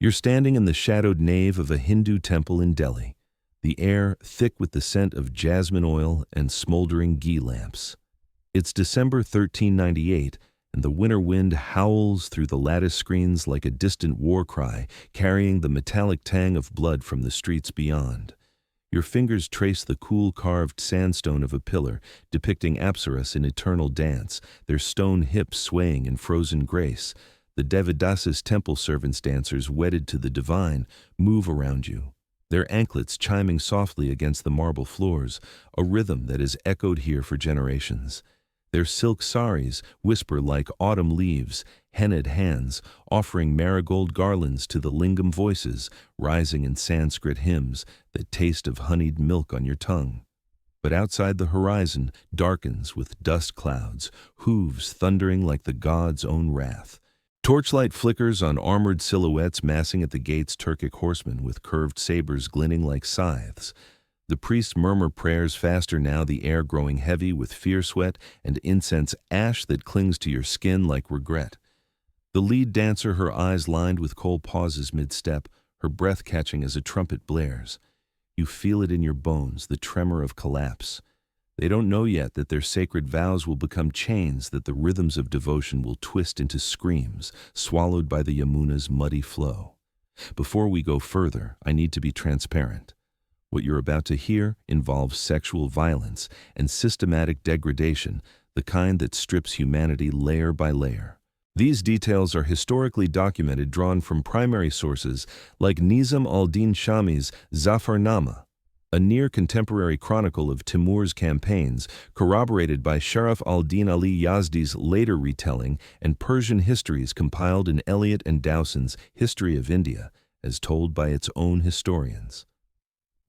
You're standing in the shadowed nave of a Hindu temple in Delhi, the air thick with the scent of jasmine oil and smoldering ghee lamps. It's December 1398, and the winter wind howls through the lattice screens like a distant war cry, carrying the metallic tang of blood from the streets beyond. Your fingers trace the cool carved sandstone of a pillar, depicting Apsaras in eternal dance, their stone hips swaying in frozen grace. The Devadasis temple servants dancers wedded to the divine move around you, their anklets chiming softly against the marble floors, a rhythm that has echoed here for generations. Their silk saris whisper like autumn leaves, henna'd hands offering marigold garlands to the lingam voices, rising in Sanskrit hymns that taste of honeyed milk on your tongue. But outside the horizon darkens with dust clouds, hooves thundering like the god's own wrath. Torchlight flickers on armored silhouettes massing at the gates, Turkic horsemen with curved sabers glinting like scythes. The priests murmur prayers faster now, the air growing heavy with fear sweat and incense ash that clings to your skin like regret. The lead dancer, her eyes lined with cold, pauses mid-step, her breath catching as a trumpet blares. You feel it in your bones, the tremor of collapse. They don't know yet that their sacred vows will become chains that the rhythms of devotion will twist into screams, swallowed by the Yamuna's muddy flow. Before we go further, I need to be transparent. What you're about to hear involves sexual violence and systematic degradation, the kind that strips humanity layer by layer. These details are historically documented, drawn from primary sources like Nizam al-Din Shami's Zafarnama, a near-contemporary chronicle of Timur's campaigns, corroborated by Sharaf al-Din Ali Yazdi's later retelling, and Persian histories compiled in Eliot and Dowson's History of India, as told by its own historians.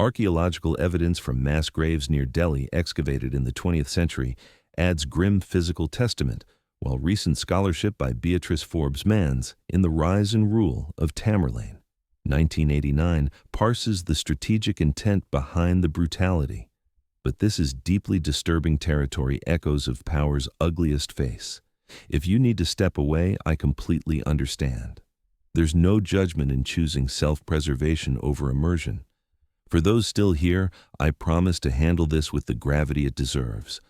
Archaeological evidence from mass graves near Delhi, excavated in the 20th century, adds grim physical testament, while recent scholarship by Beatrice Forbes Manns in The Rise and Rule of Tamerlane, 1989, parses the strategic intent behind the brutality. But this is deeply disturbing territory, echoes of power's ugliest face. If you need to step away, I completely understand. There's no judgment in choosing self-preservation over immersion. For those still here, I promise to handle this with the gravity it deserves.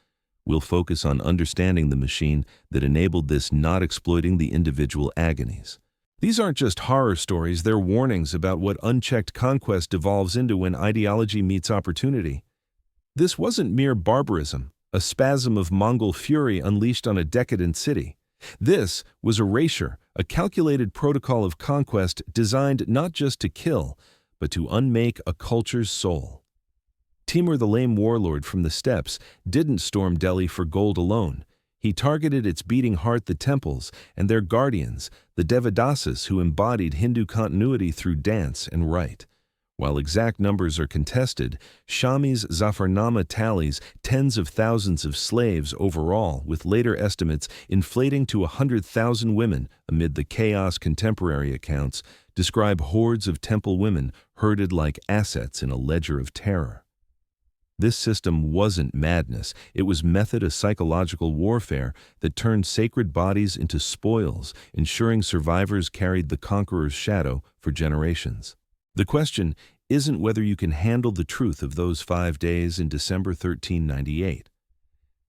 We'll focus on understanding the machine that enabled this, not exploiting the individual agonies. These aren't just horror stories, they're warnings about what unchecked conquest devolves into when ideology meets opportunity. This wasn't mere barbarism, a spasm of Mongol fury unleashed on a decadent city. This was erasure, a calculated protocol of conquest designed not just to kill, but to unmake a culture's soul. Timur, the lame warlord from the steppes, didn't storm Delhi for gold alone. He targeted its beating heart, the temples, and their guardians, the Devadasis, who embodied Hindu continuity through dance and rite. While exact numbers are contested, Shami's Zafarnama tallies tens of thousands of slaves overall, with later estimates inflating to 100,000 women. Amid the chaos, contemporary accounts describe hordes of temple women herded like assets in a ledger of terror. This system wasn't madness, it was method, a psychological warfare that turned sacred bodies into spoils, ensuring survivors carried the conqueror's shadow for generations. The question isn't whether you can handle the truth of those 5 days in December 1398.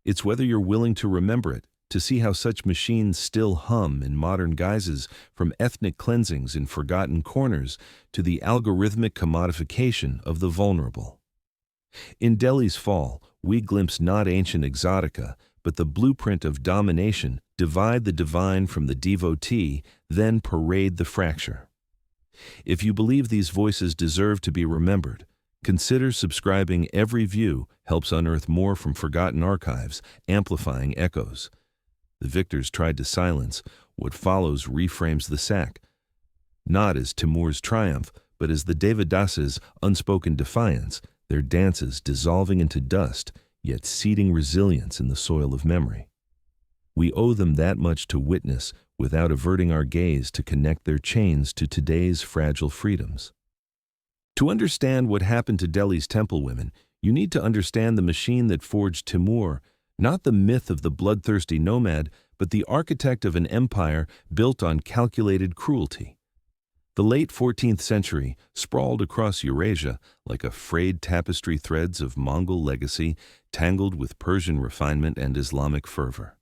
It's whether you're willing to remember it, to see how such machines still hum in modern guises, from ethnic cleansings in forgotten corners to the algorithmic commodification of the vulnerable. In Delhi's fall, we glimpse not ancient exotica, but the blueprint of domination. Divide the divine from the devotee, then parade the fracture. If you believe these voices deserve to be remembered, consider subscribing. Every view helps unearth more from forgotten archives, amplifying echoes. The victors tried to silence. What follows reframes the sack, not as Timur's triumph, but as the Devadasis' unspoken defiance, their dances dissolving into dust, yet seeding resilience in the soil of memory. We owe them that much to witness, without averting our gaze, to connect their chains to today's fragile freedoms. To understand what happened to Delhi's temple women, you need to understand the machine that forged Timur, not the myth of the bloodthirsty nomad, but the architect of an empire built on calculated cruelty. The late 14th century sprawled across Eurasia like a frayed tapestry, threads of Mongol legacy tangled with Persian refinement and Islamic fervor.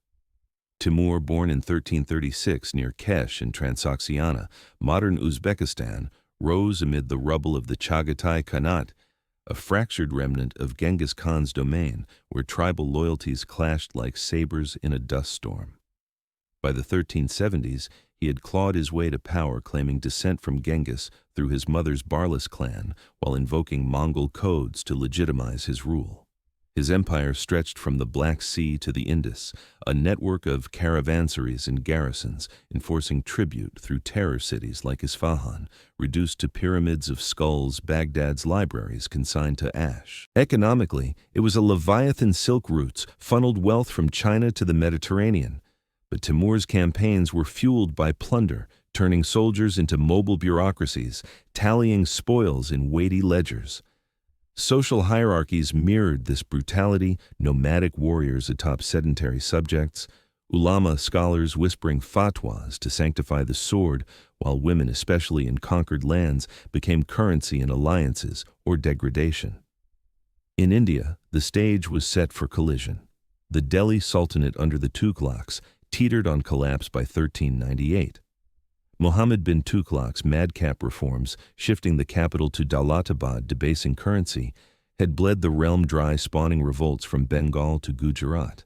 Timur, born in 1336 near Kesh in Transoxiana, modern Uzbekistan, rose amid the rubble of the Chagatai Khanate, a fractured remnant of Genghis Khan's domain where tribal loyalties clashed like sabers in a dust storm. By the 1370s, he had clawed his way to power, claiming descent from Genghis through his mother's Barlas clan while invoking Mongol codes to legitimize his rule. His empire stretched from the Black Sea to the Indus, a network of caravansaries and garrisons, enforcing tribute through terror cities like Isfahan, reduced to pyramids of skulls, Baghdad's libraries consigned to ash. Economically, it was a Leviathan silk routes funneled wealth from China to the Mediterranean. But Timur's campaigns were fueled by plunder, turning soldiers into mobile bureaucracies, tallying spoils in weighty ledgers. Social hierarchies mirrored this brutality, nomadic warriors atop sedentary subjects, ulama scholars whispering fatwas to sanctify the sword, while women, especially in conquered lands, became currency in alliances or degradation. In India, the stage was set for collision. The Delhi Sultanate under the Tughlaqs teetered on collapse by 1398. Muhammad bin Tughlaq's madcap reforms, shifting the capital to Dawlatabad, debasing currency, had bled the realm dry, spawning revolts from Bengal to Gujarat.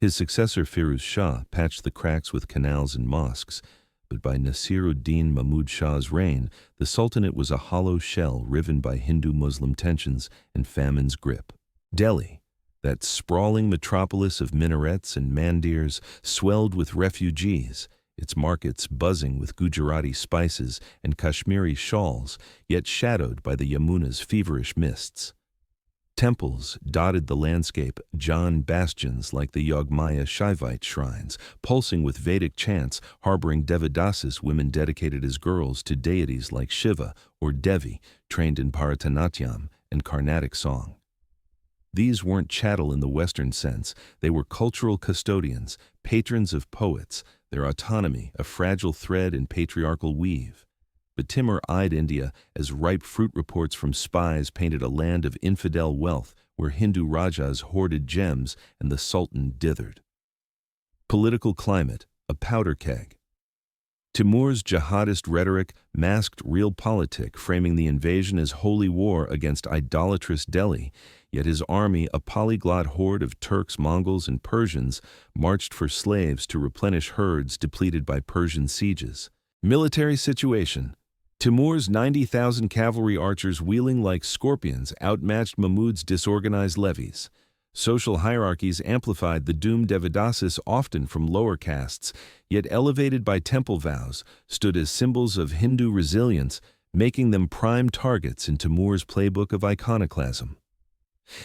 His successor Firuz Shah patched the cracks with canals and mosques, but by Nasir-ud-Din Mahmud Shah's reign, the Sultanate was a hollow shell riven by Hindu-Muslim tensions and famine's grip. Delhi, that sprawling metropolis of minarets and mandirs, swelled with refugees, its markets buzzing with Gujarati spices and Kashmiri shawls, yet shadowed by the Yamuna's feverish mists. Temples dotted the landscape, Jain bastions like the Yogmaya Shaivite shrines, pulsing with Vedic chants, harboring Devadasis, women dedicated as girls to deities like Shiva or Devi, trained in Bharatanatyam and Carnatic song. These weren't chattel in the Western sense, they were cultural custodians, patrons of poets, their autonomy a fragile thread in patriarchal weave. But Timur eyed India as ripe fruit reports from spies painted a land of infidel wealth where Hindu rajas hoarded gems and the Sultan dithered. Political climate, a powder keg. Timur's jihadist rhetoric masked realpolitik, framing the invasion as holy war against idolatrous Delhi, yet his army, a polyglot horde of Turks, Mongols, and Persians, marched for slaves to replenish herds depleted by Persian sieges. Military situation. Timur's 90,000 cavalry archers wheeling like scorpions outmatched Mahmud's disorganized levies. Social hierarchies amplified the doomed Devadasis, often from lower castes, yet elevated by temple vows, stood as symbols of Hindu resilience, making them prime targets in Timur's playbook of iconoclasm.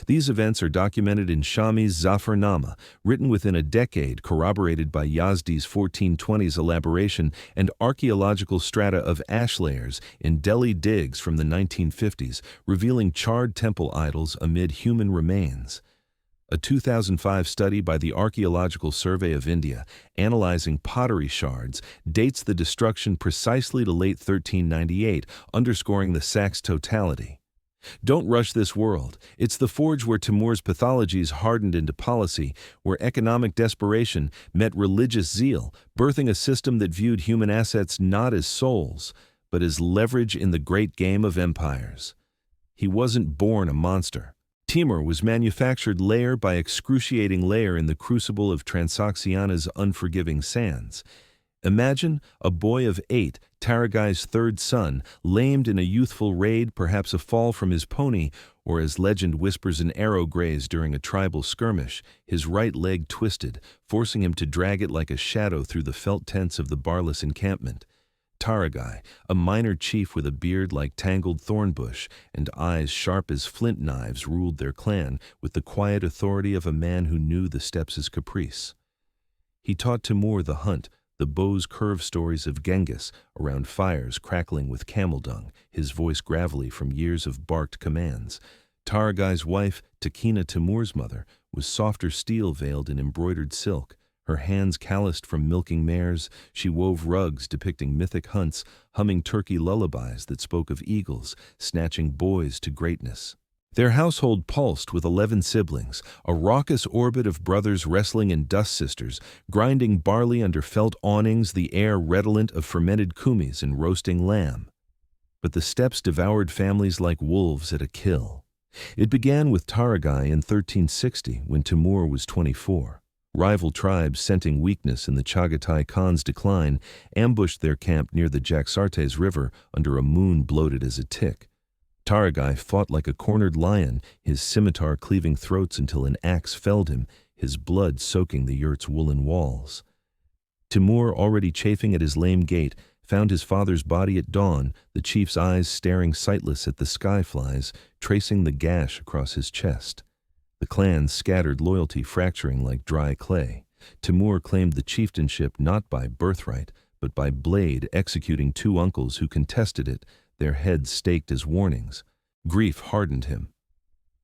These events are documented in Shami's Zafarnama, written within a decade, corroborated by Yazdi's 1420s elaboration and archaeological strata of ash layers in Delhi digs from the 1950s, revealing charred temple idols amid human remains. A 2005 study by the Archaeological Survey of India, analyzing pottery shards, dates the destruction precisely to late 1398, underscoring the sack's totality. Don't rush this world. It's the forge where Timur's pathologies hardened into policy, where economic desperation met religious zeal, birthing a system that viewed human assets not as souls, but as leverage in the great game of empires. He wasn't born a monster. Timur was manufactured layer by excruciating layer in the crucible of Transoxiana's unforgiving sands. Imagine a boy of 8, Taragai's third son, lamed in a youthful raid, perhaps a fall from his pony, or as legend whispers an arrow grazed during a tribal skirmish, his right leg twisted, forcing him to drag it like a shadow through the felt tents of the Barlas encampment. Taragai, a minor chief with a beard like tangled thornbush and eyes sharp as flint knives, ruled their clan with the quiet authority of a man who knew the steppes' caprice. He taught Timur the hunt, the bow's curved stories of Genghis, around fires crackling with camel dung, his voice gravelly from years of barked commands. Taragai's wife, Takina, Timur's mother, was softer steel veiled in embroidered silk, Her hands calloused from milking mares, she wove rugs depicting mythic hunts, humming turkey lullabies that spoke of eagles, snatching boys to greatness. Their household pulsed with 11 siblings, a raucous orbit of brothers wrestling in dust sisters, grinding barley under felt awnings, the air redolent of fermented kumis and roasting lamb. But the steppes devoured families like wolves at a kill. It began with Taragai in 1360, when Timur was 24. Rival tribes, scenting weakness in the Chagatai Khan's decline, ambushed their camp near the Jaxartes River under a moon bloated as a tick. Taragai fought like a cornered lion, his scimitar cleaving throats until an axe felled him, his blood soaking the yurt's woolen walls. Timur, already chafing at his lame gait, found his father's body at dawn, the chief's eyes staring sightless at the skyflies, tracing the gash across his chest. The clan's scattered loyalty fracturing like dry clay. Timur claimed the chieftainship not by birthright, but by blade, executing 2 uncles who contested it, their heads staked as warnings. Grief hardened him.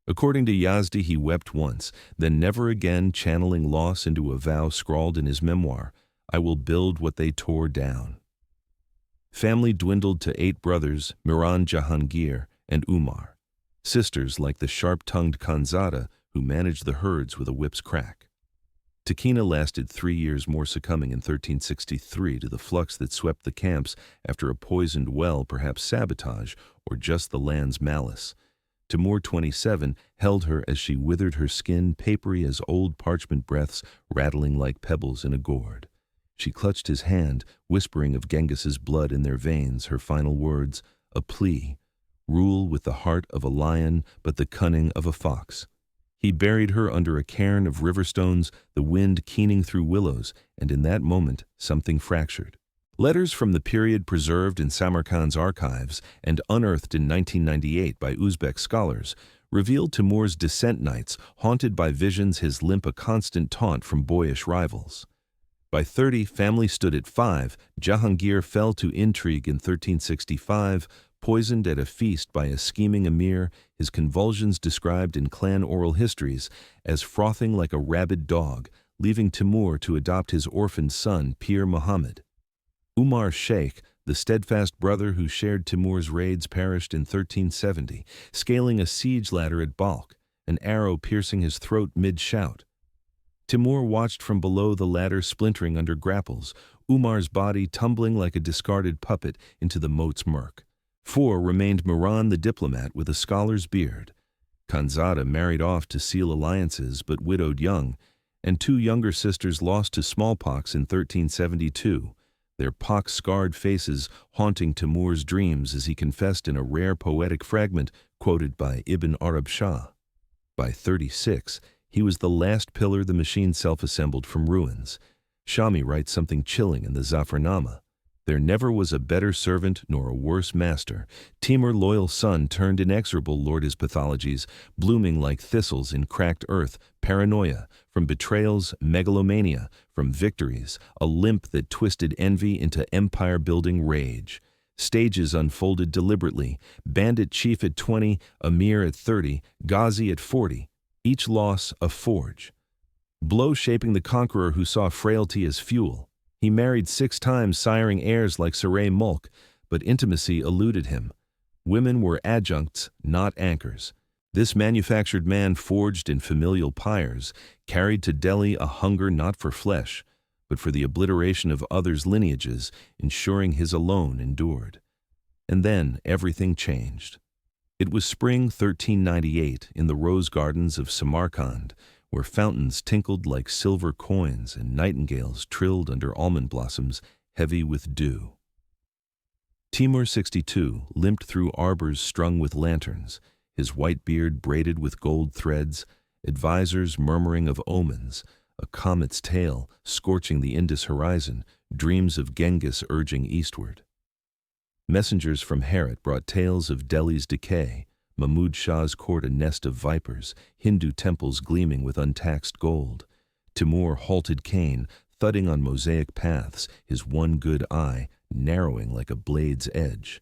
According to Yazdi, he wept once, then never again, channeling loss into a vow scrawled in his memoir, "I will build what they tore down." Family dwindled to 8 brothers, Miran, Jahangir, and Umar. Sisters like the sharp-tongued Khanzada, who managed the herds with a whip's crack. Takina lasted 3 years more, succumbing in 1363 to the flux that swept the camps after a poisoned well, perhaps sabotage, or just the land's malice. Timur, 27, held her as she withered, her skin papery as old parchment breaths rattling like pebbles in a gourd. She clutched his hand, whispering of Genghis's blood in their veins, her final words, a plea: rule with the heart of a lion but the cunning of a fox. He buried her under a cairn of river stones, the wind keening through willows, and in that moment something fractured. Letters from the period preserved in Samarkand's archives and unearthed in 1998 by Uzbek scholars revealed Timur's descent nights, haunted by visions, his limp a constant taunt from boyish rivals. By 30, family stood at 5. Jahangir fell to intrigue in 1365, poisoned at a feast by a scheming emir, his convulsions described in clan oral histories as frothing like a rabid dog, leaving Timur to adopt his orphaned son, Pir Muhammad. Umar Sheikh, the steadfast brother who shared Timur's raids, perished in 1370, scaling a siege ladder at Balkh, an arrow piercing his throat mid-shout. Timur watched from below, the ladder splintering under grapples, Umar's body tumbling like a discarded puppet into the moat's murk. 4 remained Miran the diplomat with a scholar's beard. Khanzada married off to seal alliances but widowed young, and 2 younger sisters lost to smallpox in 1372, their pox-scarred faces haunting Timur's dreams as he confessed in a rare poetic fragment quoted by Ibn Arab Shah. By 36, he was the last pillar the machine self-assembled from ruins. Shami writes something chilling in the Zafarnama. There never was a better servant nor a worse master. Timur, loyal son, turned inexorable lord, his pathologies, blooming like thistles in cracked earth, paranoia, from betrayals, megalomania, from victories, a limp that twisted envy into empire-building rage. Stages unfolded deliberately, bandit chief at 20, emir at 30, Ghazi at 40, each loss a forge. Blow shaping the conqueror who saw frailty as fuel. He married 6 times, siring heirs like Saray Mulk, but intimacy eluded him. Women were adjuncts, not anchors. This manufactured man, forged in familial pyres, carried to Delhi a hunger not for flesh, but for the obliteration of others' lineages, ensuring his alone endured. And then everything changed. It was spring 1398 in the rose gardens of Samarkand, where fountains tinkled like silver coins and nightingales trilled under almond blossoms heavy with dew. Timur, 62, limped through arbors strung with lanterns, his white beard braided with gold threads, advisors murmuring of omens, a comet's tail scorching the Indus horizon, dreams of Genghis urging eastward. Messengers from Herat brought tales of Delhi's decay, Mahmud Shah's court a nest of vipers, Hindu temples gleaming with untaxed gold. Timur halted Cain, thudding on mosaic paths, his one good eye narrowing like a blade's edge.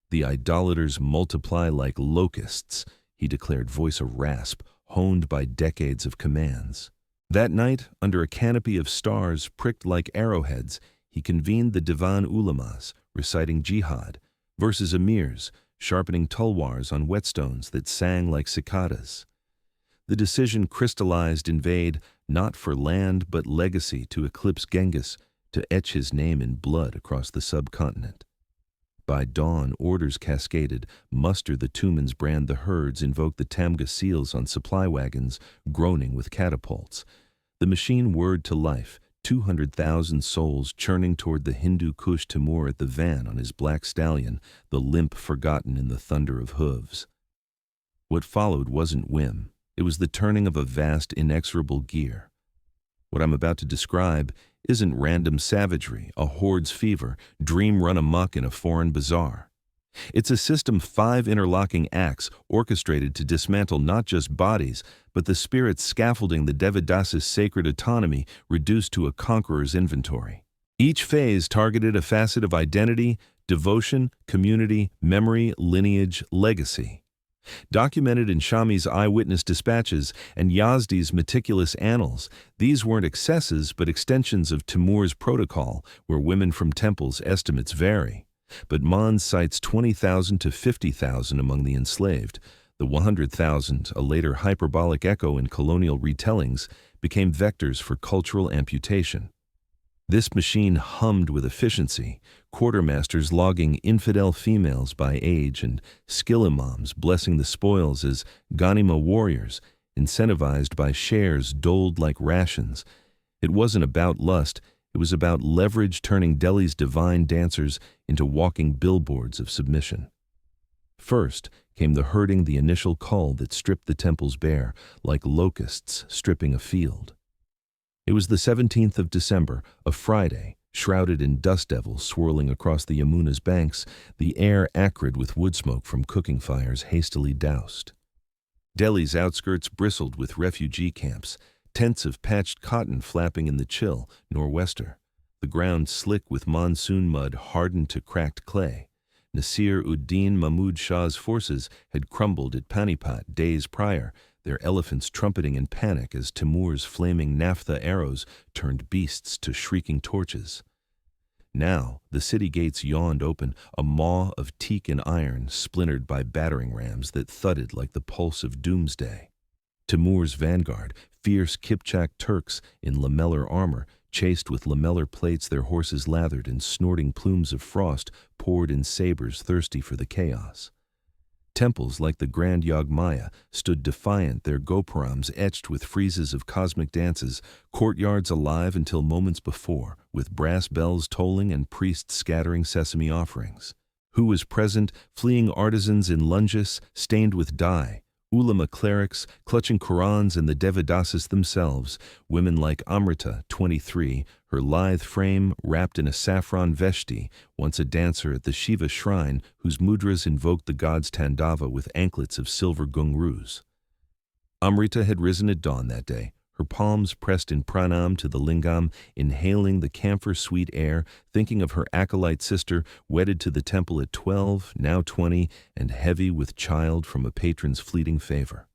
The idolaters multiply like locusts, he declared, voice a rasp, honed by decades of commands. That night, under a canopy of stars pricked like arrowheads, he convened the Divan Ulamas, reciting jihad, versus emirs, sharpening tulwars on whetstones that sang like cicadas. The decision crystallized in Vade, not for land but legacy to eclipse Genghis, to etch his name in blood across the subcontinent. By dawn, orders cascaded, muster the Tumans, brand the herds, invoke the Tamga seals on supply wagons, groaning with catapults. The machine whirred to life, 200,000 souls churning toward the Hindu Kush Timur at the van on his black stallion, the limp forgotten in the thunder of hooves. What followed wasn't whim. It was the turning of a vast, inexorable gear. What I'm about to describe isn't random savagery, a horde's fever, dream run amok in a foreign bazaar. It's a system 5 interlocking acts orchestrated to dismantle not just bodies, but the spirits scaffolding the Devadasis sacred autonomy reduced to a conqueror's inventory. Each phase targeted a facet of identity, devotion, community, memory, lineage, legacy. Documented in Shami's eyewitness dispatches and Yazdi's meticulous annals, these weren't excesses but extensions of Timur's protocol, where women from temples estimates vary. But Mons cites 20,000 to 50,000 among the enslaved. The 100,000, a later hyperbolic echo in colonial retellings, became vectors for cultural amputation. This machine hummed with efficiency, quartermasters logging infidel females by age and skill imams blessing the spoils as Ghanima warriors, incentivized by shares doled like rations. It wasn't about lust, it was about leverage, turning Delhi's divine dancers into walking billboards of submission. First came the herding, the initial cull that stripped the temples bare, like locusts stripping a field. It was the 17th of December, a Friday, shrouded in dust devils swirling across the Yamuna's banks, the air acrid with wood smoke from cooking fires hastily doused. Delhi's outskirts bristled with refugee camps, tents of patched cotton flapping in the chill nor'wester, the ground slick with monsoon mud hardened to cracked clay. Nasir-ud-Din Mahmud Shah's forces had crumbled at Panipat days prior, their elephants trumpeting in panic as Timur's flaming naphtha arrows turned beasts to shrieking torches. Now, the city gates yawned open, a maw of teak and iron splintered by battering rams that thudded like the pulse of doomsday. Timur's vanguard, fierce Kipchak Turks in lamellar armor, chased with lamellar plates their horses lathered in snorting plumes of frost, poured in sabers thirsty for the chaos. Temples like the Grand Yogmaya stood defiant, their gopurams etched with friezes of cosmic dances, courtyards alive until moments before, with brass bells tolling and priests scattering sesame offerings. Who was present? Fleeing artisans in lunges stained with dye, ulama clerics clutching Qurans, and the Devadasis themselves, women like Amrita, 23, her lithe frame wrapped in a saffron veshti, once a dancer at the Shiva shrine whose mudras invoked the god's Tandava with anklets of silver ghungroos. Amrita had risen at dawn that day, her palms pressed in pranam to the lingam, inhaling the camphor-sweet air, thinking of her acolyte sister, wedded to the temple at 12, now 20, and heavy with child from a patron's fleeting favor.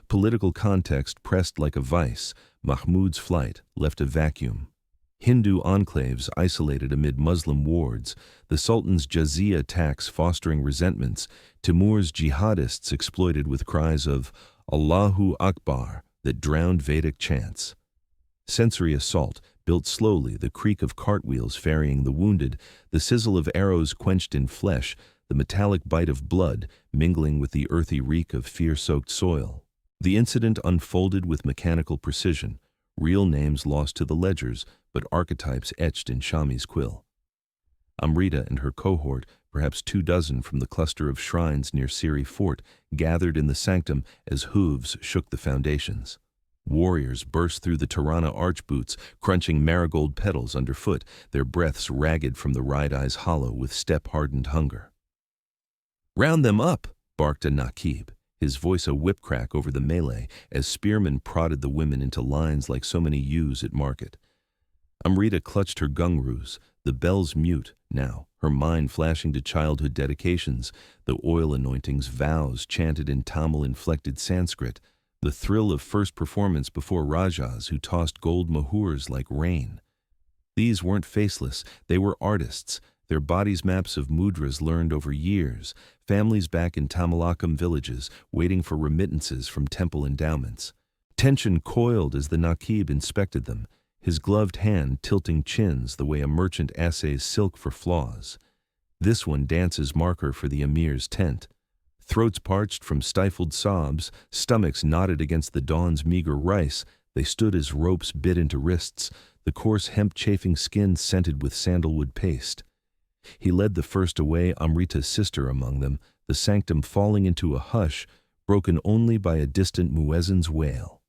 Political context pressed like a vice. Mahmud's flight left a vacuum. Hindu enclaves isolated amid Muslim wards, the Sultan's jizya tax fostering resentments, Timur's jihadists exploited with cries of Allahu Akbar that drowned Vedic chants. Sensory assault built slowly, the creak of cartwheels ferrying the wounded, the sizzle of arrows quenched in flesh, the metallic bite of blood mingling with the earthy reek of fear-soaked soil. The incident unfolded with mechanical precision, real names lost to the ledgers, but archetypes etched in Shami's quill. Amrita and her cohort, perhaps 24 from the cluster of shrines near Siri Fort, gathered in the sanctum as hooves shook the foundations. Warriors burst through the Tirana arch boots, crunching marigold petals underfoot, their breaths ragged from the ride-eyes hollow with step-hardened hunger. "Round them up!" barked a Naqib, his voice a whip-crack over the melee as spearmen prodded the women into lines like so many ewes at market. Amrita clutched her ghungroos, the bells mute now, her mind flashing to childhood dedications, the oil anointings, vows chanted in Tamil-inflected Sanskrit, the thrill of first performance before Rajas who tossed gold mohurs like rain. These weren't faceless, they were artists, their bodies maps of mudras learned over years, families back in Tamalakam villages waiting for remittances from temple endowments. Tension coiled as the Naqib inspected them, his gloved hand tilting chins the way a merchant assays silk for flaws. This one dances marker for the emir's tent. Throats parched from stifled sobs, stomachs knotted against the dawn's meager rice, they stood as ropes bit into wrists, the coarse hemp-chafing skin scented with sandalwood paste. He led the first away, Amrita's sister among them, the sanctum falling into a hush, broken only by a distant muezzin's wail.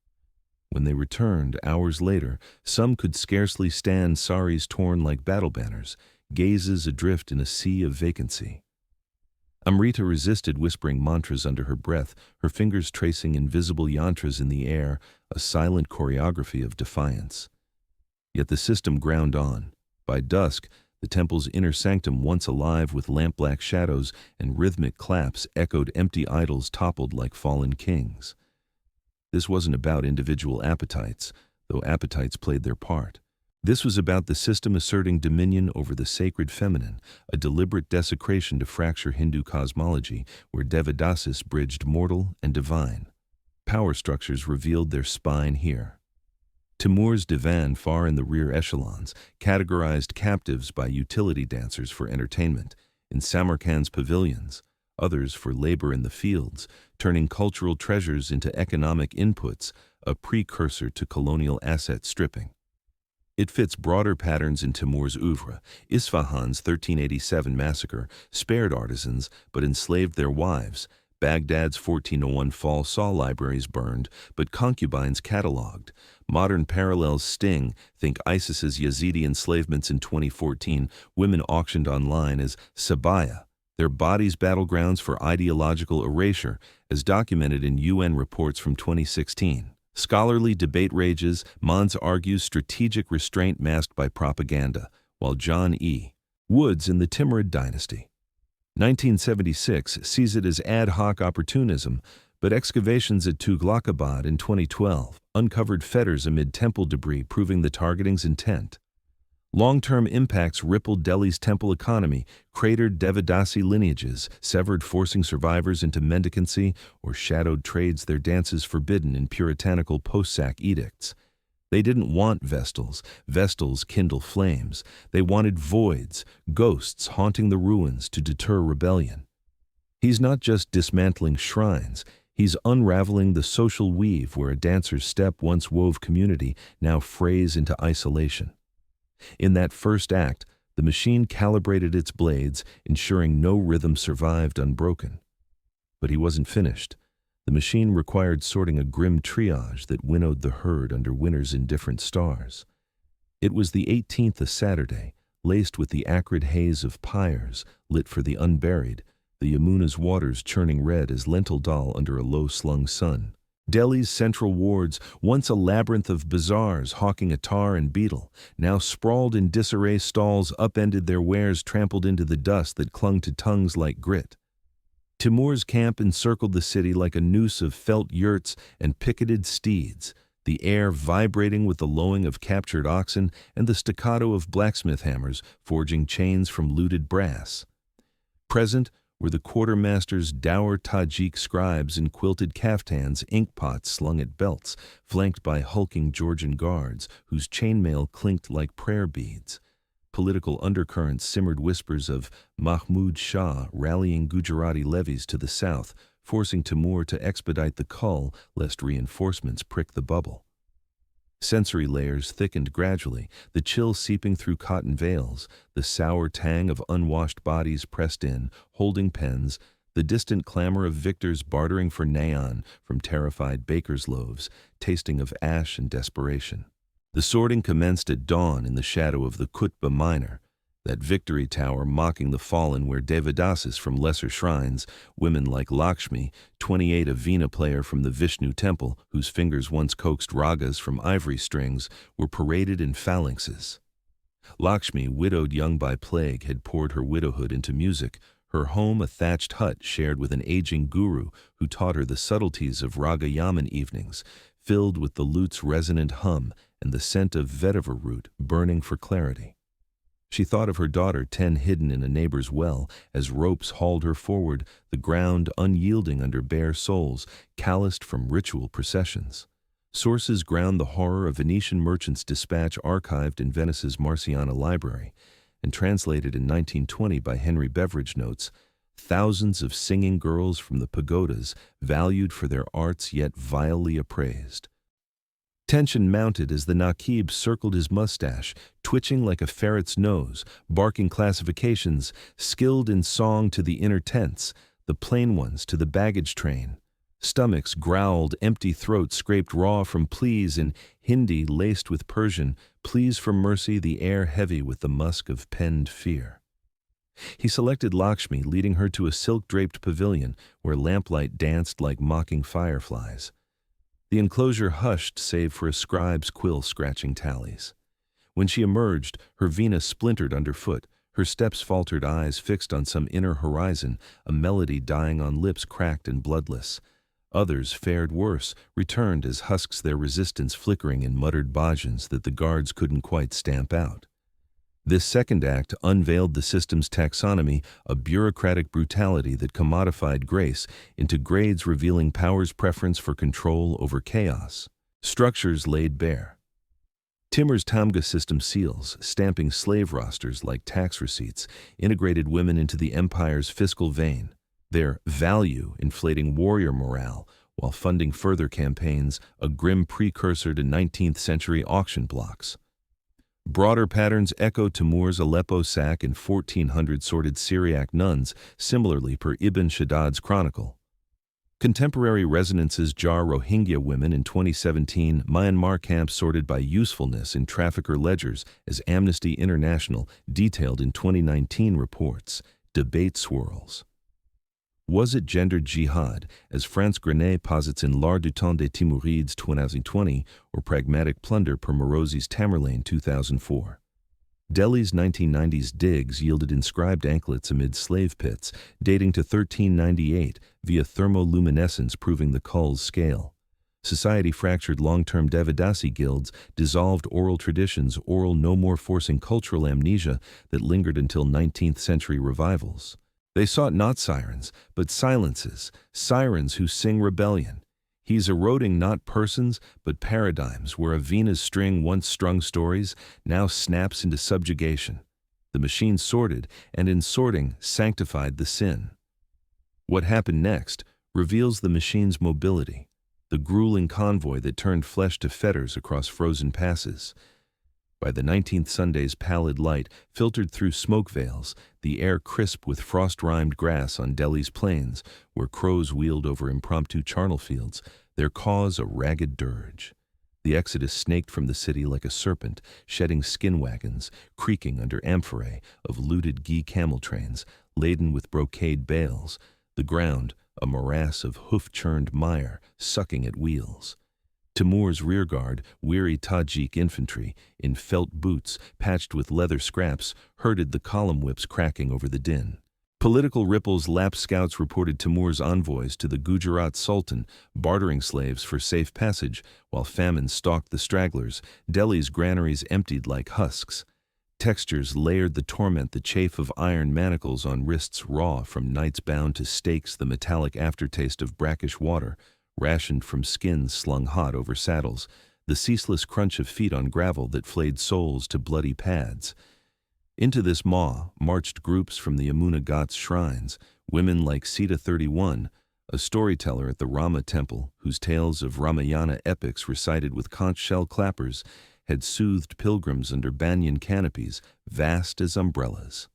When they returned, hours later, some could scarcely stand saris torn like battle banners, gazes adrift in a sea of vacancy. Amrita resisted whispering mantras under her breath, her fingers tracing invisible yantras in the air, a silent choreography of defiance. Yet the system ground on. By dusk, the temple's inner sanctum, once alive with lamp-black shadows and rhythmic claps, echoed empty idols toppled like fallen kings. This wasn't about individual appetites, though appetites played their part. This was about the system asserting dominion over the sacred feminine, a deliberate desecration to fracture Hindu cosmology where Devadasis bridged mortal and divine. Power structures revealed their spine here. Timur's divan, far in the rear echelons, categorized captives by utility dancers for entertainment, in Samarkand's pavilions, others for labor in the fields, turning cultural treasures into economic inputs, a precursor to colonial asset stripping. It fits broader patterns in Timur's oeuvre. Isfahan's 1387 massacre spared artisans but enslaved their wives. Baghdad's 1401 fall saw libraries burned, but concubines catalogued. Modern parallels sting. Think ISIS's Yazidi enslavements in 2014, women auctioned online as sabaya, their bodies battlegrounds for ideological erasure, as documented in UN reports from 2016. Scholarly debate rages. Mons argues strategic restraint masked by propaganda, while John E. Woods in the Timurid dynasty 1976 sees it as ad hoc opportunism, but excavations at Tughlaqabad in 2012 uncovered fetters amid temple debris proving the targeting's intent. Long-term impacts rippled Delhi's temple economy, cratered Devadasi lineages, severed forcing survivors into mendicancy, or shadowed trades their dances forbidden in puritanical post-sack edicts. They didn't want vestals. Vestals kindle flames. They wanted voids, ghosts haunting the ruins to deter rebellion. He's not just dismantling shrines, he's unraveling the social weave where a dancer's step once wove community now frays into isolation. In that first act, the machine calibrated its blades, ensuring no rhythm survived unbroken. But he wasn't finished. The machine required sorting a grim triage that winnowed the herd under winter's indifferent stars. It was the 18th, a Saturday, laced with the acrid haze of pyres, lit for the unburied, the Yamuna's waters churning red as lentil dal under a low-slung sun. Delhi's central wards, once a labyrinth of bazaars hawking attar and betel, now sprawled in disarray stalls upended, their wares trampled into the dust that clung to tongues like grit. Timur's camp encircled the city like a noose of felt yurts and picketed steeds, the air vibrating with the lowing of captured oxen and the staccato of blacksmith hammers forging chains from looted brass. Present were the quartermaster's dour Tajik scribes in quilted caftans, inkpots slung at belts, flanked by hulking Georgian guards whose chainmail clinked like prayer beads. Political undercurrents simmered, whispers of Mahmud Shah rallying Gujarati levies to the south, forcing Timur to expedite the cull lest reinforcements prick the bubble. Sensory layers thickened gradually, the chill seeping through cotton veils, the sour tang of unwashed bodies pressed in, holding pens, the distant clamor of victors bartering for nayan from terrified bakers' loaves, tasting of ash and desperation. The sorting commenced at dawn in the shadow of the Qutba Minor, that victory tower mocking the fallen where Devadasis from lesser shrines, women like Lakshmi, 28, a Veena player from the Vishnu temple whose fingers once coaxed ragas from ivory strings, were paraded in phalanxes. Lakshmi, widowed young by plague, had poured her widowhood into music, her home a thatched hut shared with an aging guru who taught her the subtleties of raga yaman evenings, filled with the lute's resonant hum and the scent of vetiver root burning for clarity. She thought of her daughter 10 hidden in a neighbor's well as ropes hauled her forward, the ground unyielding under bare soles, calloused from ritual processions. Sources ground the horror of Venetian merchants' dispatch archived in Venice's Marciana Library and translated in 1920 by Henry Beveridge notes, thousands of singing girls from the pagodas, valued for their arts yet vilely appraised. Tension mounted as the Naqib circled his mustache, twitching like a ferret's nose, barking classifications, skilled in song to the inner tents, the plain ones to the baggage train. Stomachs growled, empty throats scraped raw from pleas in Hindi laced with Persian, pleas for mercy, the air heavy with the musk of penned fear. He selected Lakshmi, leading her to a silk-draped pavilion where lamplight danced like mocking fireflies. The enclosure hushed save for a scribe's quill scratching tallies. When she emerged, her vina splintered underfoot, her steps faltered, eyes fixed on some inner horizon, a melody dying on lips cracked and bloodless. Others fared worse, returned as husks their resistance flickering in muttered bhajans that the guards couldn't quite stamp out. This second act unveiled the system's taxonomy, a bureaucratic brutality that commodified grace into grades revealing power's preference for control over chaos. Structures laid bare. Timur's Tamga system seals, stamping slave rosters like tax receipts, integrated women into the empire's fiscal vein, their value inflating warrior morale while funding further campaigns, a grim precursor to 19th century auction blocks. Broader patterns echo Timur's Aleppo sack and 1400 sorted Syriac nuns, similarly per Ibn Shaddad's chronicle. Contemporary resonances jar Rohingya women in 2017, Myanmar camps sorted by usefulness in trafficker ledgers, as Amnesty International detailed in 2019 reports. Debate swirls. Was it gendered jihad, as France Grenet posits in L'Art du Temps des Timurides 2020, or pragmatic plunder per Morosi's Tamerlane 2004? Delhi's 1990s digs yielded inscribed anklets amid slave pits, dating to 1398 via thermoluminescence proving the cull's scale. Society fractured long-term Devadasi guilds, dissolved oral traditions, oral no more forcing cultural amnesia that lingered until 19th century revivals. They sought not sirens, but silences, sirens who sing rebellion. He's eroding not persons, but paradigms where a Vena's string once strung stories now snaps into subjugation. The machine sorted, and in sorting sanctified the sin. What happened next reveals the machine's mobility, the grueling convoy that turned flesh to fetters across frozen passes. By the 19th Sunday's pallid light filtered through smoke veils, the air crisp with frost-rimed grass on Delhi's plains, where crows wheeled over impromptu charnel fields, their cause a ragged dirge. The exodus snaked from the city like a serpent, shedding skin wagons, creaking under amphorae of looted ghee camel trains, laden with brocade bales, the ground a morass of hoof-churned mire, sucking at wheels. Timur's rearguard, weary Tajik infantry, in felt boots patched with leather scraps, herded the column whips cracking over the din. Political ripples lapsed scouts reported Timur's envoys to the Gujarat Sultan, bartering slaves for safe passage, while famine stalked the stragglers. Delhi's granaries emptied like husks. Textures layered the torment, the chafe of iron manacles on wrists raw from nights bound to stakes, the metallic aftertaste of brackish water, rationed from skins slung hot over saddles, the ceaseless crunch of feet on gravel that flayed soles to bloody pads. Into this maw marched groups from the Yamuna Ghats shrines, women like Sita 31, a storyteller at the Rama temple whose tales of Ramayana epics recited with conch shell clappers had soothed pilgrims under banyan canopies vast as umbrellas.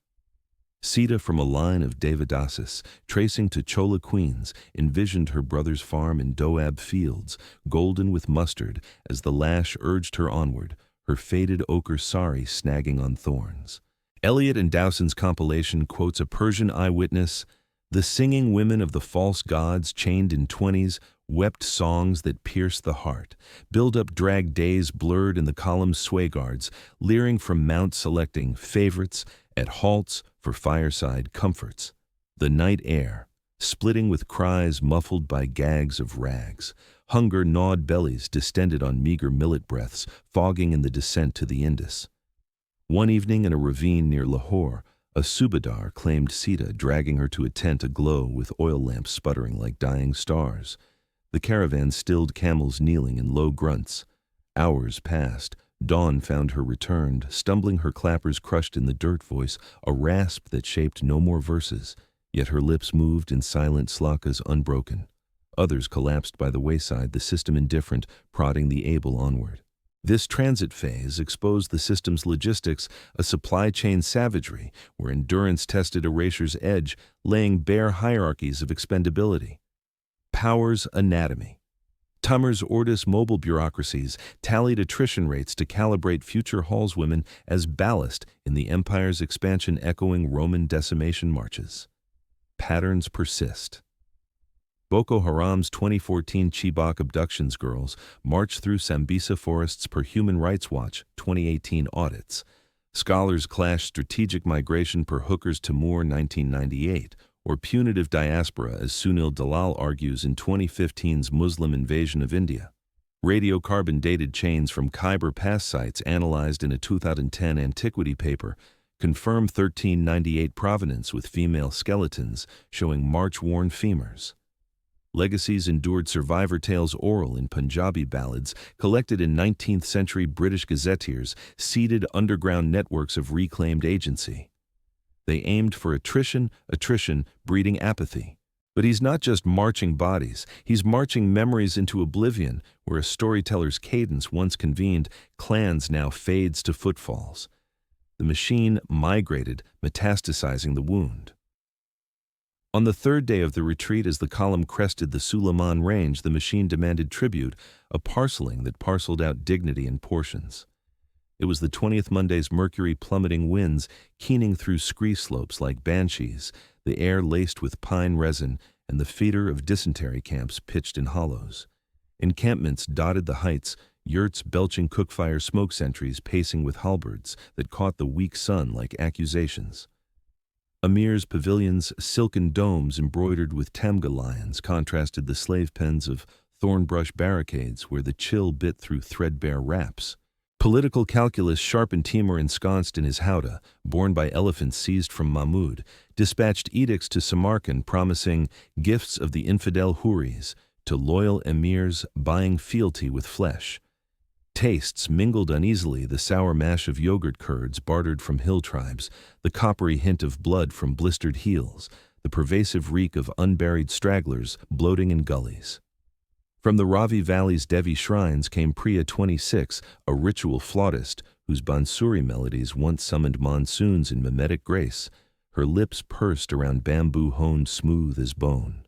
Sita, from a line of Devadasis, tracing to Chola queens, envisioned her brother's farm in Doab fields, golden with mustard, as the lash urged her onward, her faded ochre sari snagging on thorns. Eliot and Dowson's compilation quotes a Persian eyewitness, "The singing women of the false gods, chained in 20s, wept songs that pierced the heart, build-up drag days blurred in the column's sway guards, leering from mount selecting favorites at halts for fireside comforts." The night air, splitting with cries muffled by gags of rags. Hunger gnawed bellies distended on meager millet breaths, fogging in the descent to the Indus. One evening in a ravine near Lahore, a subadar claimed Sita, dragging her to a tent aglow with oil lamps sputtering like dying stars. The caravan stilled camels kneeling in low grunts. Hours passed. Dawn found her returned, stumbling, her clappers crushed in the dirt, voice a rasp that shaped no more verses, yet her lips moved in silent slokas unbroken. Others collapsed by the wayside, the system indifferent, prodding the able onward. This transit phase exposed the system's logistics, a supply chain savagery where endurance tested erasure's edge, laying bare hierarchies of expendability. Power's anatomy. Timur's Ordis mobile bureaucracies tallied attrition rates to calibrate future hallswomen as ballast in the empire's expansion, echoing Roman decimation marches. Patterns persist. Boko Haram's 2014 Chibok abductions girls marched through Sambisa forests per Human Rights Watch 2018 audits. Scholars clash strategic migration per Hooker's Timur 1998, or punitive diaspora as Sunil Dalal argues in 2015's Muslim invasion of India. Radiocarbon-dated chains from Khyber Pass sites analyzed in a 2010 antiquity paper confirm 1398 provenance with female skeletons showing march-worn femurs. Legacies endured survivor tales oral in Punjabi ballads collected in 19th-century British gazetteers seeded underground networks of reclaimed agency. They aimed for attrition, breeding apathy. But he's not just marching bodies, he's marching memories into oblivion, where a storyteller's cadence once convened, clans now fades to footfalls. The machine migrated, metastasizing the wound. On the third day of the retreat, as the column crested the Suleiman Range, the machine demanded tribute, a parceling that parceled out dignity in portions. It was the 20th Monday's mercury-plummeting winds keening through scree slopes like banshees, the air laced with pine resin, and the feeder of dysentery camps pitched in hollows. Encampments dotted the heights, yurts belching cookfire smoke sentries pacing with halberds that caught the weak sun like accusations. Amir's pavilions, silken domes embroidered with tamga lions, contrasted the slave pens of thornbrush barricades where the chill bit through threadbare wraps. Political calculus sharpened. Timur, ensconced in his howdah, borne by elephants seized from Mahmud, dispatched edicts to Samarkand promising gifts of the infidel Houris to loyal emirs, buying fealty with flesh. Tastes mingled uneasily, the sour mash of yogurt curds bartered from hill tribes, the coppery hint of blood from blistered heels, the pervasive reek of unburied stragglers bloating in gullies. From the Ravi Valley's Devi shrines came Priya 26, a ritual flautist whose bansuri melodies once summoned monsoons in mimetic grace, her lips pursed around bamboo honed smooth as bone.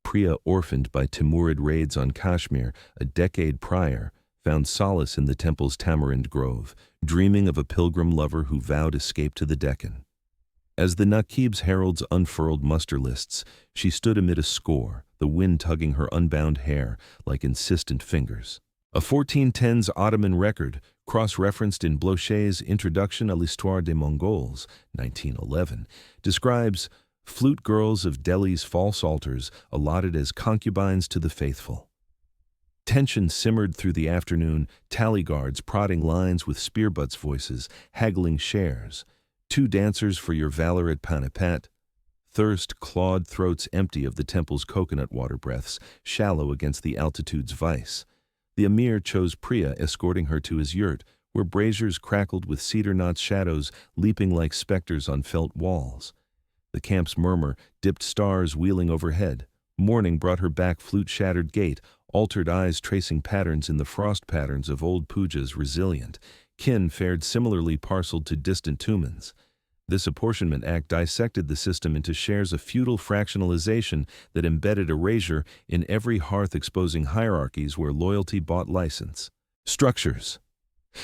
Priya, orphaned by Timurid raids on Kashmir a decade prior, found solace in the temple's tamarind grove, dreaming of a pilgrim lover who vowed escape to the Deccan. As the Naqib's heralds unfurled muster lists, she stood amid a score, the wind tugging her unbound hair like insistent fingers. A 1410s Ottoman record, cross-referenced in Blochet's Introduction à l'Histoire des Mongols, 1911, describes flute girls of Delhi's false altars allotted as concubines to the faithful. Tension simmered through the afternoon, tally guards prodding lines with spear butts' voices, haggling shares. 2 dancers for your valor at Panipat. Thirst clawed throats empty of the temple's coconut water breaths, shallow against the altitude's vice. The emir chose Priya, escorting her to his yurt, where braziers crackled with cedar knots, shadows leaping like specters on felt walls. The camp's murmur dipped stars wheeling overhead. Morning brought her back flute-shattered gait, altered eyes tracing patterns in the frost patterns of old pujas resilient. Kin fared similarly, parceled to distant tumans. This apportionment act dissected the system into shares, a feudal fractionalization that embedded erasure in every hearth, exposing hierarchies where loyalty bought license. Structures.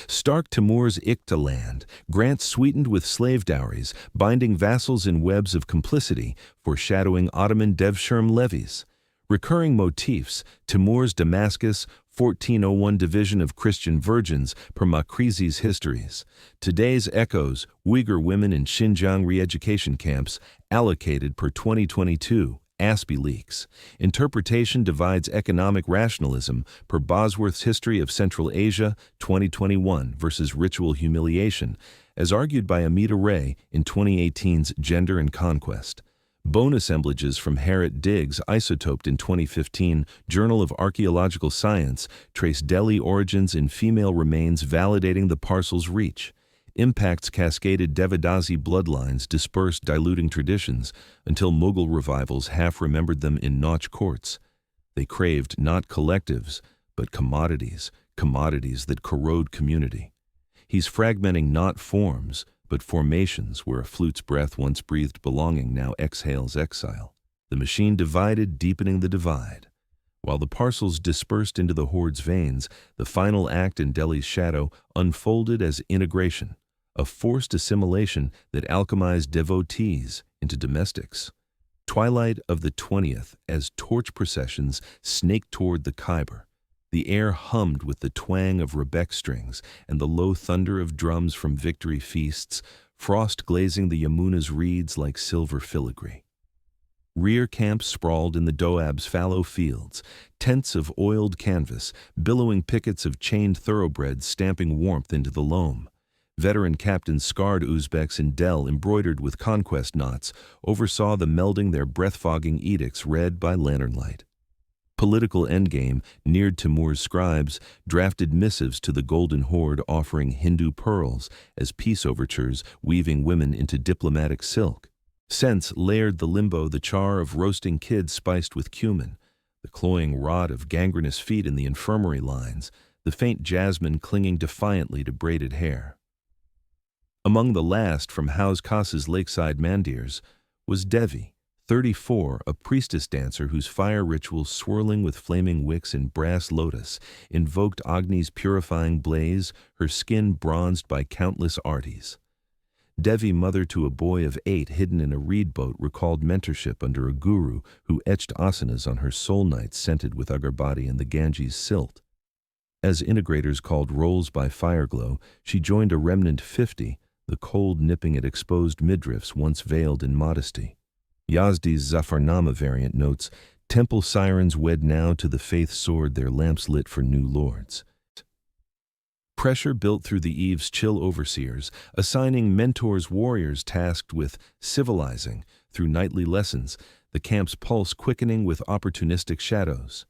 Stark Timur's Ikta land, grants sweetened with slave dowries, binding vassals in webs of complicity, foreshadowing Ottoman devshirm levies. Recurring motifs: Timur's Damascus, 1401 Division of Christian Virgins per Makrizi's Histories. Today's echoes: Uyghur women in Xinjiang re-education camps, allocated per 2022. Aspie leaks. Interpretation divides economic rationalism per Bosworth's History of Central Asia, 2021 versus ritual humiliation, as argued by Amita Ray in 2018's Gender and Conquest. Bone assemblages from Harriet Diggs, isotoped in 2015, Journal of Archaeological Science, trace Delhi origins in female remains, validating the parcel's reach. Impacts cascaded Devadasi bloodlines, dispersed, diluting traditions, until Mughal revivals half-remembered them in Nach courts. They craved not collectives, but commodities, commodities that corrode community. He's fragmenting not forms, but formations where a flute's breath once breathed belonging now exhales exile. The machine divided, deepening the divide. While the parcels dispersed into the horde's veins, the final act in Delhi's shadow unfolded as integration, a forced assimilation that alchemized devotees into domestics. Twilight of the 20th, as torch processions snaked toward the Khyber. The air hummed with the twang of rebec strings and the low thunder of drums from victory feasts, frost glazing the Yamuna's reeds like silver filigree. Rear camps sprawled in the Doab's fallow fields, tents of oiled canvas, billowing pickets of chained thoroughbreds stamping warmth into the loam. Veteran captains, scarred Uzbeks in Del embroidered with conquest knots, oversaw the melding their breath-fogging edicts read by lantern light. Political endgame neared Timur's scribes, drafted missives to the Golden Horde offering Hindu pearls as peace overtures, weaving women into diplomatic silk. Scents layered the limbo, the char of roasting kids spiced with cumin, the cloying rot of gangrenous feet in the infirmary lines, the faint jasmine clinging defiantly to braided hair. Among the last from Hauz Khas's lakeside mandirs was Devi, 34, a priestess dancer whose fire rituals, swirling with flaming wicks in brass lotus, invoked Agni's purifying blaze, her skin bronzed by countless artis. Devi, mother to a boy of 8 hidden in a reed boat, recalled mentorship under a guru who etched asanas on her soul nights scented with agarbati and the Ganges silt. As integrators called rolls by fireglow, she joined a remnant 50, the cold nipping at exposed midriffs once veiled in modesty. Yazdi's Zafarnama variant notes, temple sirens wed now to the faith sword, their lamps lit for new lords. Pressure built through the eve's chill overseers, assigning mentors, warriors tasked with civilizing through nightly lessons, the camp's pulse quickening with opportunistic shadows.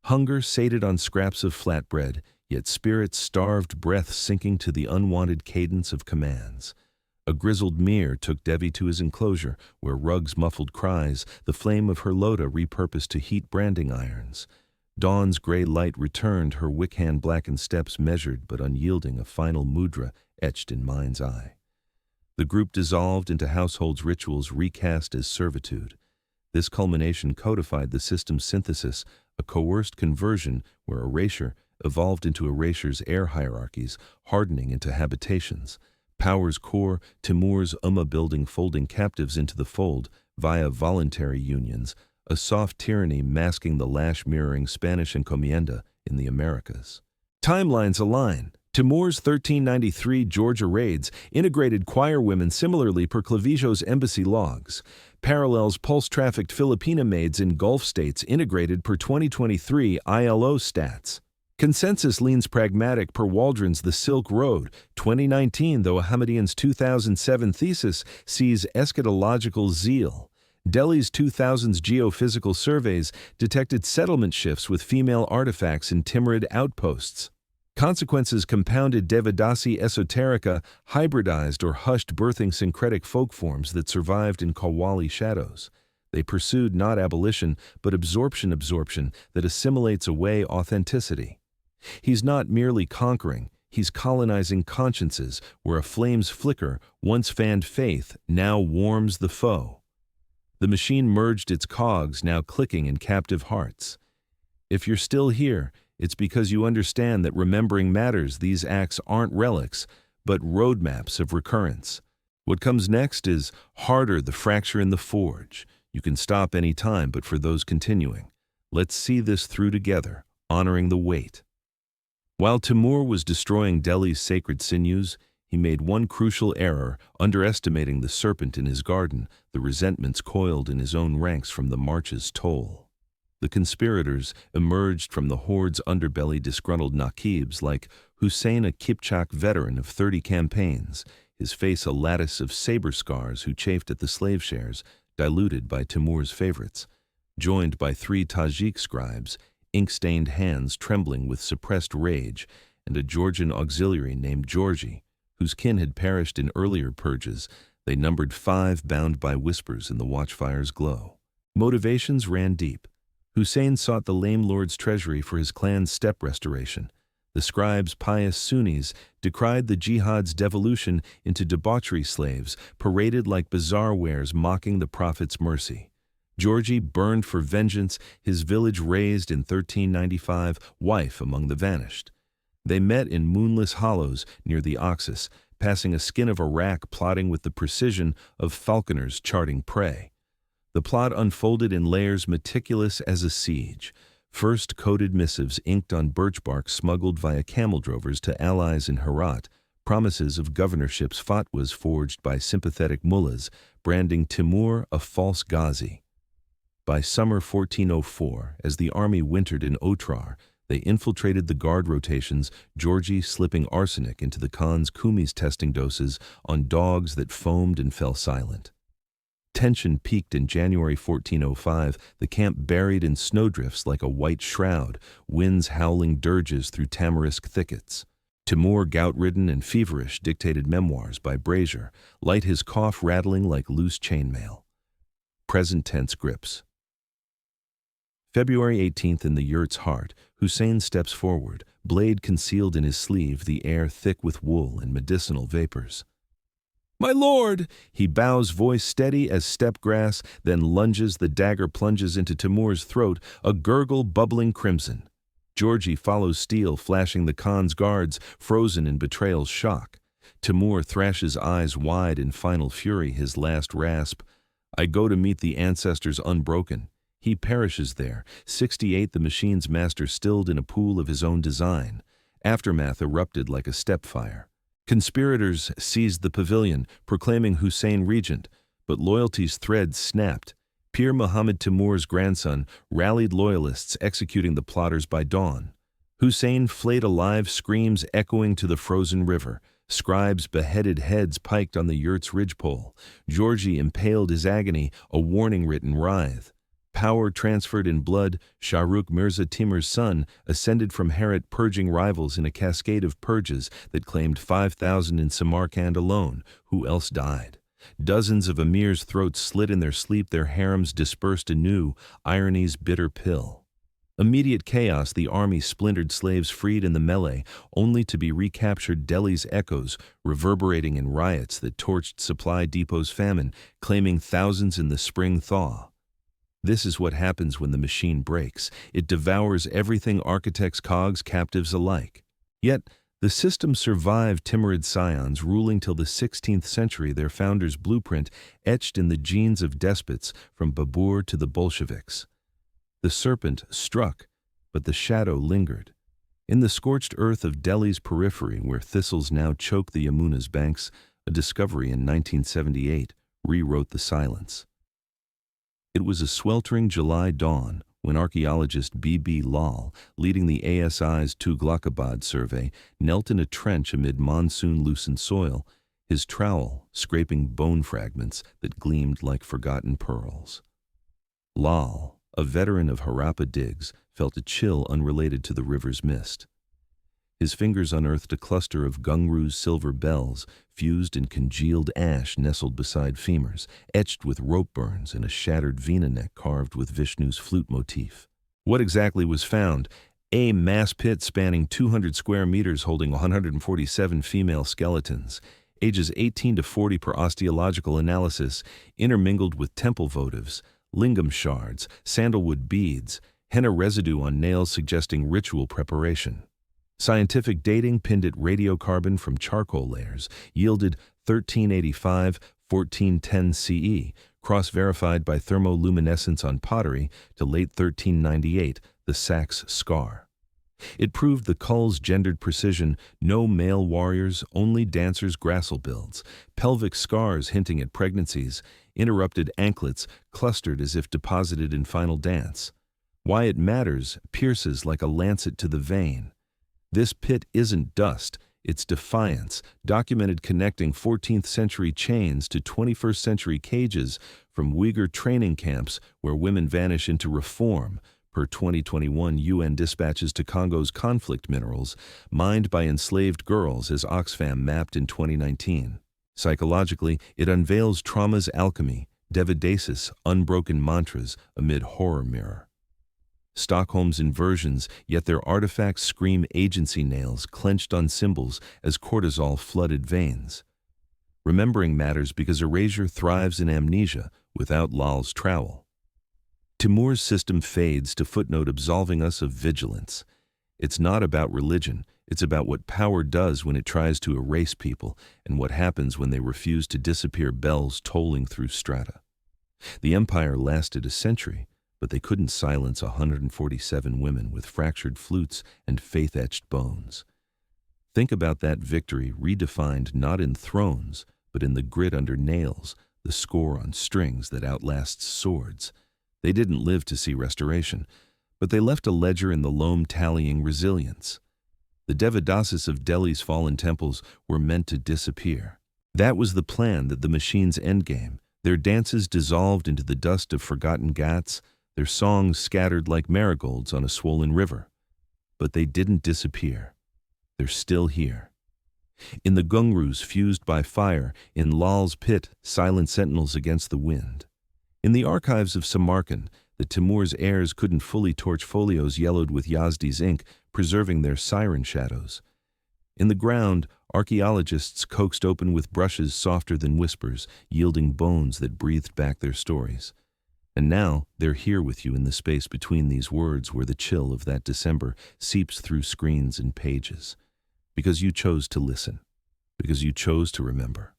Hunger sated on scraps of flatbread, yet spirit's starved breath sinking to the unwanted cadence of commands. A grizzled Mir took Devi to his enclosure, where rugs muffled cries, the flame of her lota repurposed to heat branding irons. Dawn's gray light returned, her wick-hand-blackened steps measured but unyielding, a final mudra etched in mind's eye. The group dissolved into household's rituals recast as servitude. This culmination codified the system's synthesis, a coerced conversion where erasure evolved into erasure's air hierarchies, hardening into habitations. Power's core, Timur's building, folding captives into the fold via voluntary unions, a soft tyranny masking the lash mirroring Spanish encomienda in the Americas. Timelines align. Timur's 1393 Georgia raids integrated choir women similarly per Clavijo's embassy logs. Parallels pulse-trafficked Filipina maids in Gulf states integrated per 2023 ILO stats. Consensus leans pragmatic per Waldron's The Silk Road, 2019, though Ahmadian's 2007 thesis sees eschatological zeal. Delhi's 2000s geophysical surveys detected settlement shifts with female artifacts in Timurid outposts. Consequences compounded Devadasi esoterica, hybridized or hushed, birthing syncretic folk forms that survived in Qawwali shadows. They pursued not abolition, but absorption that assimilates away authenticity. He's not merely conquering, he's colonizing consciences where a flame's flicker once fanned faith now warms the foe. The machine merged its cogs, now clicking in captive hearts. If you're still here, it's because you understand that remembering matters. These acts aren't relics, but roadmaps of recurrence. What comes next is harder, the fracture in the forge. You can stop any time, but for those continuing, let's see this through together, honoring the wait. While Timur was destroying Delhi's sacred sinews, he made one crucial error, underestimating the serpent in his garden, the resentments coiled in his own ranks from the march's toll. The conspirators emerged from the horde's underbelly, disgruntled Naqibs like Hussein, a Kipchak veteran of 30 campaigns, his face a lattice of saber scars, who chafed at the slave shares, diluted by Timur's favorites, joined by 3 Tajik scribes, ink-stained hands trembling with suppressed rage, and a Georgian auxiliary named Georgi, whose kin had perished in earlier purges. They numbered 5, bound by whispers in the watchfire's glow. Motivations ran deep. Hussein sought the lame lord's treasury for his clan's steppe restoration. The scribes, pious Sunnis, decried the jihad's devolution into debauchery, slaves paraded like bazaar wares mocking the prophet's mercy. Georgi burned for vengeance, his village razed in 1395, wife among the vanished. They met in moonless hollows near the Oxus, passing a skin of Iraq, plotting with the precision of falconers charting prey. The plot unfolded in layers meticulous as a siege. First, coded missives inked on birch bark smuggled via camel drovers to allies in Herat, promises of governorships, fatwas forged by sympathetic mullahs, branding Timur a false Ghazi. By summer 1404, as the army wintered in Otrar, they infiltrated the guard rotations, Georgi slipping arsenic into the Khan's kumis, testing doses on dogs that foamed and fell silent. Tension peaked in January 1405, the camp buried in snowdrifts like a white shroud, winds howling dirges through tamarisk thickets. Timur, gout-ridden and feverish, dictated memoirs by brazier, light his cough rattling like loose chainmail. Present tense grips. February 18th, in the yurt's heart, Hussein steps forward, blade concealed in his sleeve, the air thick with wool and medicinal vapors. "My lord!" He bows, voice steady as steppe grass, then lunges, the dagger plunges into Timur's throat, a gurgle bubbling crimson. Georgi follows steel, flashing the Khan's guards, frozen in betrayal's shock. Timur thrashes eyes wide in final fury, his last rasp. "I go to meet the ancestors unbroken." He perishes there, 68, the machine's master stilled in a pool of his own design. Aftermath erupted like a steppe fire. Conspirators seized the pavilion, proclaiming Hussein regent, but loyalty's threads snapped. Pir Muhammad, Timur's grandson, rallied loyalists, executing the plotters by dawn. Hussein flayed alive, screams echoing to the frozen river. Scribes beheaded, heads piked on the yurt's ridgepole. Georgi impaled, his agony a warning written writhe. Power transferred in blood, Shahrukh Mirza, Timur's son, ascended from Herat, purging rivals in a cascade of purges that claimed 5,000 in Samarkand alone. Who else died? Dozens of emirs' throats slit in their sleep, their harems dispersed anew, irony's bitter pill. Immediate chaos, the army splintered, slaves freed in the melee, only to be recaptured, Delhi's echoes reverberating in riots that torched supply depots, famine, claiming thousands in the spring thaw. This is what happens when the machine breaks. It devours everything, architects, cogs, captives alike. Yet, the system survived, Timurid scions ruling till the 16th century, their founders' blueprint etched in the genes of despots from Babur to the Bolsheviks. The serpent struck, but the shadow lingered. In the scorched earth of Delhi's periphery, where thistles now choke the Yamuna's banks, a discovery in 1978 rewrote the silence. It was a sweltering July dawn when archaeologist B.B. Lal, leading the ASI's Tughlaqabad survey, knelt in a trench amid monsoon-loosened soil, his trowel scraping bone fragments that gleamed like forgotten pearls. Lal, a veteran of Harappa digs, felt a chill unrelated to the river's mist. His fingers unearthed a cluster of ghungroos, silver bells, fused in congealed ash nestled beside femurs, etched with rope burns, and a shattered vina neck carved with Vishnu's flute motif. What exactly was found? A mass pit spanning 200 square meters holding 147 female skeletons, ages 18 to 40 per osteological analysis, intermingled with temple votives, lingam shards, sandalwood beads, henna residue on nails suggesting ritual preparation. Scientific dating pinned at radiocarbon from charcoal layers yielded 1385-1410 CE, cross-verified by thermoluminescence on pottery to late 1398, the Saxe scar. It proved the cull's gendered precision: no male warriors, only dancers' gracile builds, pelvic scars hinting at pregnancies, interrupted anklets clustered as if deposited in final dance. Why it matters pierces like a lancet to the vein. This pit isn't dust, it's defiance, documented connecting 14th century chains to 21st century cages from Uyghur training camps where women vanish into reform, per 2021 UN dispatches to Congo's conflict minerals, mined by enslaved girls as Oxfam mapped in 2019. Psychologically, it unveils trauma's alchemy, Devadasis, unbroken mantras amid horror mirror. Stockholm's inversions, yet their artifacts scream agency, nails clenched on symbols as cortisol flooded veins. Remembering matters because erasure thrives in amnesia without Lal's trowel. Timur's system fades to footnote absolving us of vigilance. It's not about religion, it's about what power does when it tries to erase people and what happens when they refuse to disappear, bells tolling through strata. The empire lasted a century, but they couldn't silence 147 women with fractured flutes and faith-etched bones. Think about that victory redefined not in thrones, but in the grit under nails, the score on strings that outlasts swords. They didn't live to see restoration, but they left a ledger in the loam tallying resilience. The Devadasis of Delhi's fallen temples were meant to disappear. That was the plan, that the machine's endgame. Their dances dissolved into the dust of forgotten ghats, their songs scattered like marigolds on a swollen river. But they didn't disappear. They're still here. In the ghungroos fused by fire, in Lal's pit, silent sentinels against the wind. In the archives of Samarkand, the Timur's heirs couldn't fully torch folios yellowed with Yazdi's ink, preserving their siren shadows. In the ground, archaeologists coaxed open with brushes softer than whispers, yielding bones that breathed back their stories. And now, they're here with you in the space between these words where the chill of that December seeps through screens and pages. Because you chose to listen. Because you chose to remember.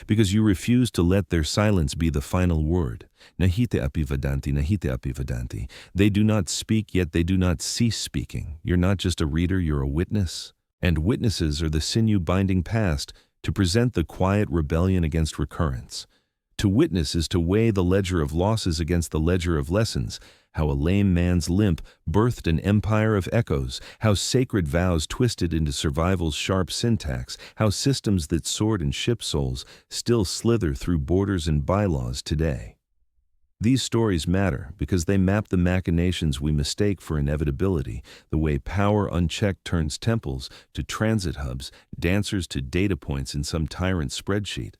Because you refused to let their silence be the final word. Nahite api vadanti, nahite api vadanti. They do not speak, yet they do not cease speaking. You're not just a reader, you're a witness. And witnesses are the sinew binding past to present the quiet rebellion against recurrence. To witness is to weigh the ledger of losses against the ledger of lessons, how a lame man's limp birthed an empire of echoes, how sacred vows twisted into survival's sharp syntax, how systems that soared in ship souls still slither through borders and bylaws today. These stories matter because they map the machinations we mistake for inevitability, the way power unchecked turns temples to transit hubs, dancers to data points in some tyrant's spreadsheet.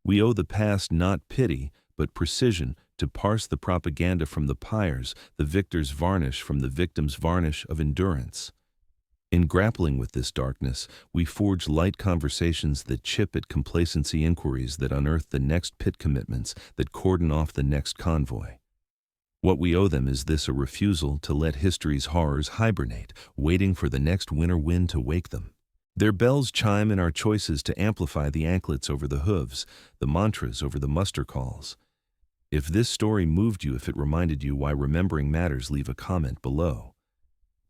We owe the past not pity, but precision to parse the propaganda from the pyres, the victor's varnish from the victim's varnish of endurance. In grappling with this darkness, we forge light conversations that chip at complacency inquiries that unearth the next pit commitments, that cordon off the next convoy. What we owe them is this: a refusal to let history's horrors hibernate, waiting for the next winter wind to wake them. Their bells chime in our choices to amplify the anklets over the hooves, the mantras over the muster calls. If this story moved you, if it reminded you why remembering matters, leave a comment below.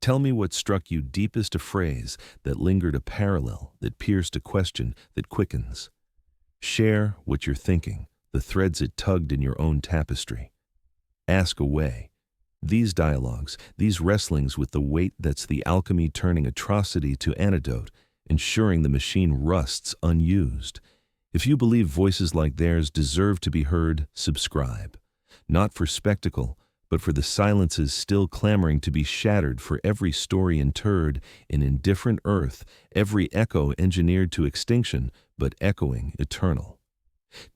Tell me what struck you deepest, a phrase that lingered, a parallel that pierced, a question that quickens. Share what you're thinking, the threads it tugged in your own tapestry. Ask away. These dialogues, these wrestlings with the weight that's the alchemy turning atrocity to antidote, ensuring the machine rusts unused. If you believe voices like theirs deserve to be heard, subscribe. Not for spectacle, but for the silences still clamoring to be shattered, for every story interred in indifferent earth, every echo engineered to extinction, but echoing eternal.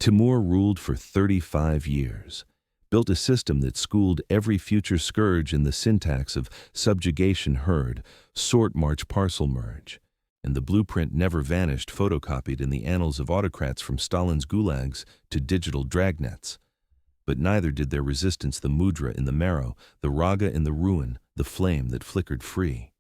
Timur ruled for 35 years. Built a system that schooled every future scourge in the syntax of subjugation, herd, sort, march, parcel, merge. And the blueprint never vanished, photocopied in the annals of autocrats from Stalin's gulags to digital dragnets. But neither did their resistance, the mudra in the marrow, the raga in the ruin, the flame that flickered free.